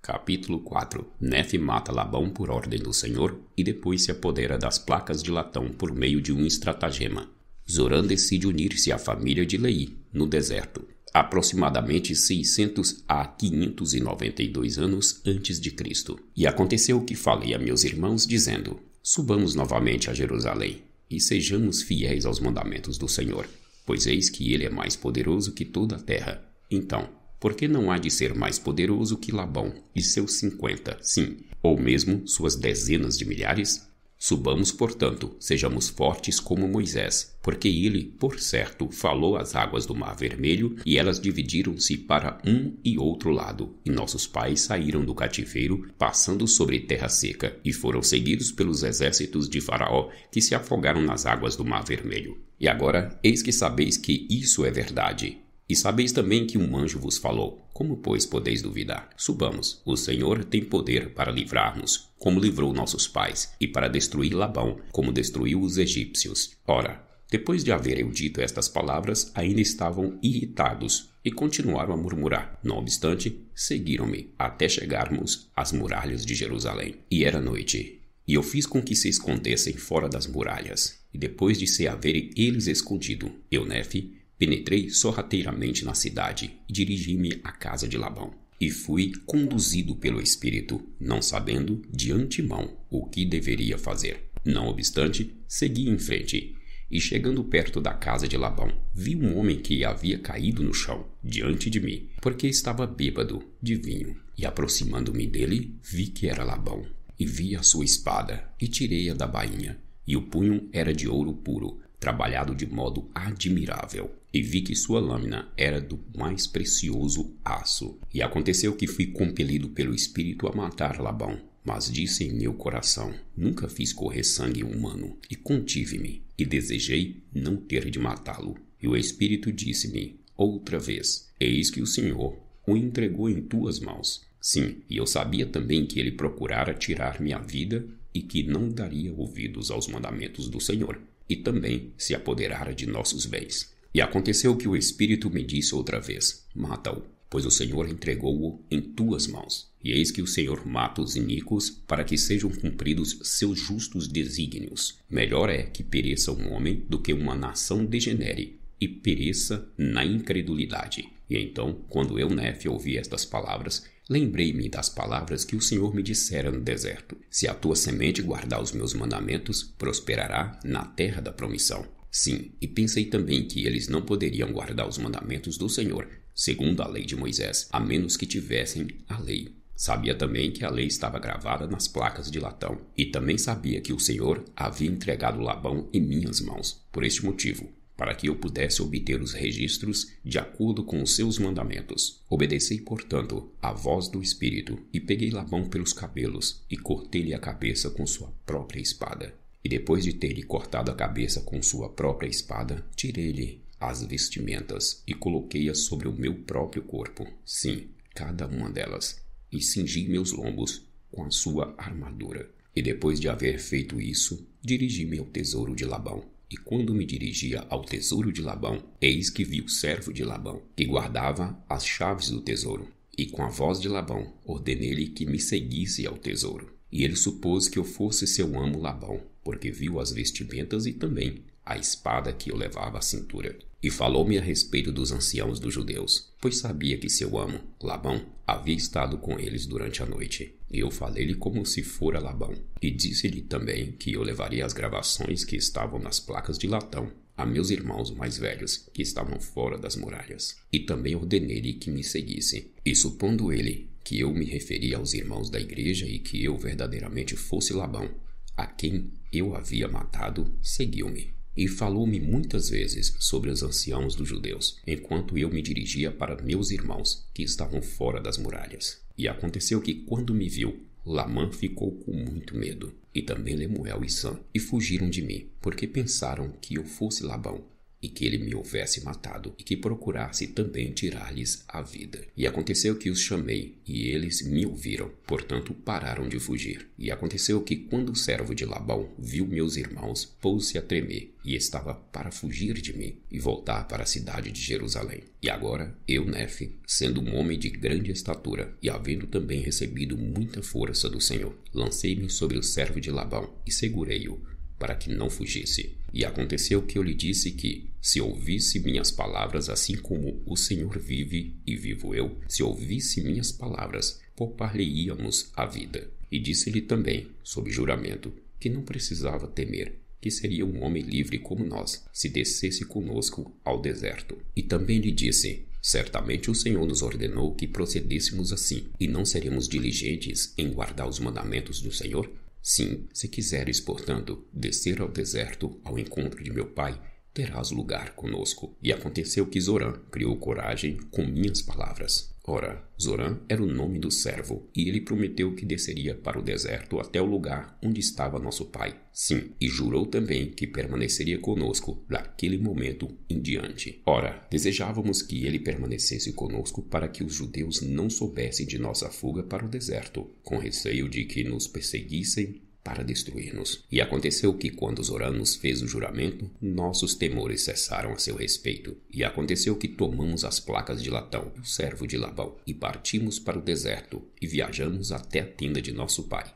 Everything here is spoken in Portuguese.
Capítulo 4. Nefe mata Labão por ordem do Senhor e depois se apodera das placas de latão por meio de um estratagema. Zorã decide unir-se à família de Leí, no deserto, aproximadamente 600 a 592 anos antes de Cristo. E aconteceu que falei a meus irmãos, dizendo: subamos novamente a Jerusalém, e sejamos fiéis aos mandamentos do Senhor, pois eis que ele é mais poderoso que toda a terra. Então, por que não há de ser mais poderoso que Labão e seus 50, sim, ou mesmo suas dezenas de milhares? Subamos, portanto, sejamos fortes como Moisés, porque ele, por certo, falou às águas do Mar Vermelho, e elas dividiram-se para um e outro lado, e nossos pais saíram do cativeiro, passando sobre terra seca, e foram seguidos pelos exércitos de Faraó, que se afogaram nas águas do Mar Vermelho. E agora, eis que sabeis que isso é verdade. E sabeis também que um anjo vos falou. Como, pois, podeis duvidar? Subamos. O Senhor tem poder para livrar-nos, como livrou nossos pais, e para destruir Labão, como destruiu os egípcios. Ora, depois de haver eu dito estas palavras, ainda estavam irritados e continuaram a murmurar. Não obstante, seguiram-me, até chegarmos às muralhas de Jerusalém. E era noite. E eu fiz com que se escondessem fora das muralhas. E depois de se haverem eles escondido, eu, Nefe, penetrei sorrateiramente na cidade e dirigi-me à casa de Labão. E fui conduzido pelo Espírito, não sabendo de antemão o que deveria fazer. Não obstante, segui em frente. E chegando perto da casa de Labão, vi um homem que havia caído no chão, diante de mim, porque estava bêbado de vinho. E aproximando-me dele, vi que era Labão. E vi a sua espada, e tirei-a da bainha. E o punho era de ouro puro, trabalhado de modo admirável, e vi que sua lâmina era do mais precioso aço. E aconteceu que fui compelido pelo Espírito a matar Labão, mas disse em meu coração: nunca fiz correr sangue humano, e contive-me, e desejei não ter de matá-lo. E o Espírito disse-me outra vez: eis que o Senhor o entregou em tuas mãos. Sim, e eu sabia também que ele procurara tirar minha vida, e que não daria ouvidos aos mandamentos do Senhor, e também se apoderara de nossos bens. E aconteceu que o Espírito me disse outra vez: mata-o, pois o Senhor entregou-o em tuas mãos. E eis que o Senhor mata os iníquos, para que sejam cumpridos seus justos desígnios. Melhor é que pereça um homem do que uma nação degenere, e pereça na incredulidade. E então, quando eu, Nefe, ouvi estas palavras, lembrei-me das palavras que o Senhor me dissera no deserto: se a tua semente guardar os meus mandamentos, prosperará na terra da promissão. Sim, e pensei também que eles não poderiam guardar os mandamentos do Senhor, segundo a lei de Moisés, a menos que tivessem a lei. Sabia também que a lei estava gravada nas placas de latão, e também sabia que o Senhor havia entregado Labão em minhas mãos. Por este motivo, para que eu pudesse obter os registros de acordo com os seus mandamentos. Obedeci, portanto, à voz do Espírito, e peguei Labão pelos cabelos, e cortei-lhe a cabeça com sua própria espada. E depois de ter-lhe cortado a cabeça com sua própria espada, tirei-lhe as vestimentas, e coloquei-as sobre o meu próprio corpo, sim, cada uma delas, e cingi meus lombos com a sua armadura. E depois de haver feito isso, dirigi-me ao tesouro de Labão. E quando me dirigia ao tesouro de Labão, eis que vi o servo de Labão, que guardava as chaves do tesouro. E com a voz de Labão, ordenei-lhe que me seguisse ao tesouro. E ele supôs que eu fosse seu amo Labão, porque viu as vestimentas e também a espada que eu levava à cintura. E falou-me a respeito dos anciãos dos judeus, pois sabia que seu amo, Labão, havia estado com eles durante a noite. E eu falei-lhe como se fora Labão. E disse-lhe também que eu levaria as gravações que estavam nas placas de latão a meus irmãos mais velhos, que estavam fora das muralhas. E também ordenei-lhe que me seguisse. E supondo ele que eu me referia aos irmãos da igreja e que eu verdadeiramente fosse Labão, a quem eu havia matado, seguiu-me. E falou-me muitas vezes sobre os anciãos dos judeus, enquanto eu me dirigia para meus irmãos, que estavam fora das muralhas. E aconteceu que, quando me viu, Lamã ficou com muito medo, e também Lemuel e Sam, e fugiram de mim, porque pensaram que eu fosse Labão. e que ele me houvesse matado, e que procurasse também tirar-lhes a vida. E aconteceu que os chamei, e eles me ouviram, portanto pararam de fugir. E aconteceu que, quando o servo de Labão viu meus irmãos, pôs-se a tremer, e estava para fugir de mim, e voltar para a cidade de Jerusalém. E agora, eu, Nefe, sendo um homem de grande estatura, e havendo também recebido muita força do Senhor, lancei-me sobre o servo de Labão, e segurei-o, para que não fugisse. E aconteceu que eu lhe disse que, se ouvisse minhas palavras, assim como o Senhor vive e vivo eu, se ouvisse minhas palavras, poupar-lhe-íamos a vida. E disse-lhe também, sob juramento, que não precisava temer, que seria um homem livre como nós, se descesse conosco ao deserto. E também lhe disse: certamente o Senhor nos ordenou que procedêssemos assim, e não seremos diligentes em guardar os mandamentos do Senhor? Sim, se quiseres, portanto, descer ao deserto ao encontro de meu pai, terás lugar conosco. E aconteceu que Zorã criou coragem com minhas palavras. Ora, Zorã era o nome do servo, e ele prometeu que desceria para o deserto até o lugar onde estava nosso pai. Sim, e jurou também que permaneceria conosco daquele momento em diante. Ora, desejávamos que ele permanecesse conosco para que os judeus não soubessem de nossa fuga para o deserto, com receio de que nos perseguissem para destruir-nos. E aconteceu que, quando Zorã nos fez o juramento, nossos temores cessaram a seu respeito. E aconteceu que tomamos as placas de Latão, o servo de Labão, e partimos para o deserto, e viajamos até a tenda de nosso pai.